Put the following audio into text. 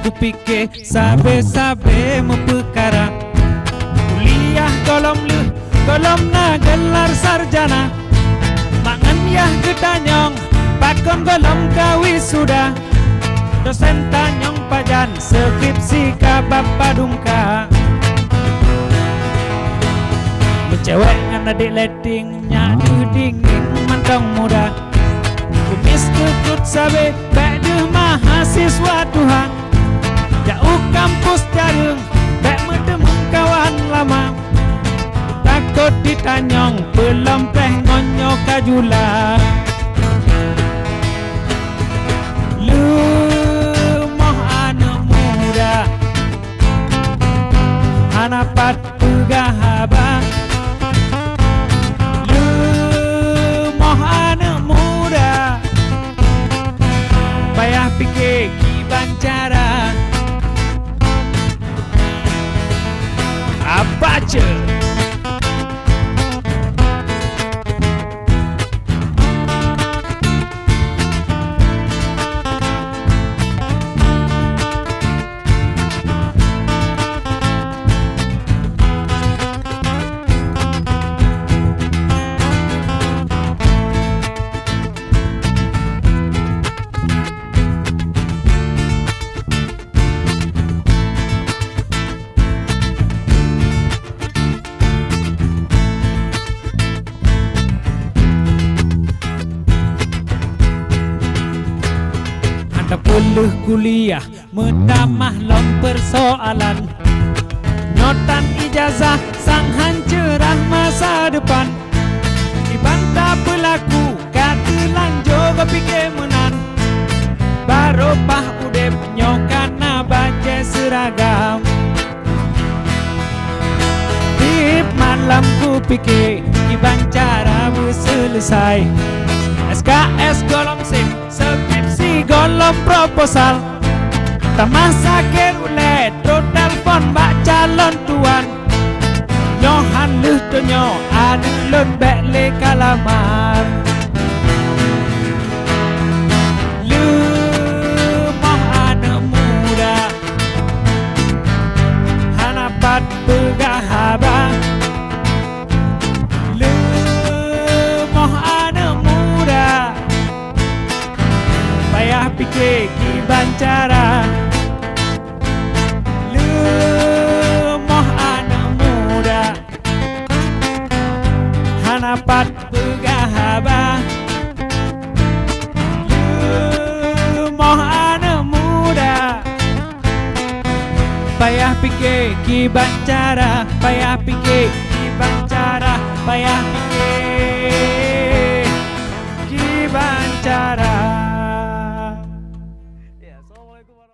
ku pikir sabe-sabe mempekara. Kuliah kolom na gelar sarjana. Mangan yah getanyong pakon golom kawi sudah. Dosen tanyong pajan skripsi ka bapa dungka. Cewek ngan adik letting nyadu dingin mantong muda. Kumis kekut sabe bek deh mahasiswa Tuhan. Jauh kampus jarung bek medemung kawan lama. Takut ditanyong belum teh ngonyo kajula. Lu moh anak muda hanapat pegahaba. Payah pikir kibancara apa je. Puluh kuliah mentamah lom persoalan. Notan ijazah sang hancerah masa depan. Dibantah pelaku katelan juga pikir menan. Baropah udep nyokana baca seragam. Tip malam ku pikir kibancara selesai. SKS golom SIM skripsi golom proposal. Tamah sakit ulet do telpon bak calon tuan. Nyohan leh donyo adu lon bek le kalamar. Lu moh anak muda hanapat pegahaba. Payah pikir kibancara. Lu moh anak muda hanapat pegahaba. Lu moh anak muda payah pikir kibancara. Payah pikir kibancara. Payah pikir kibancara.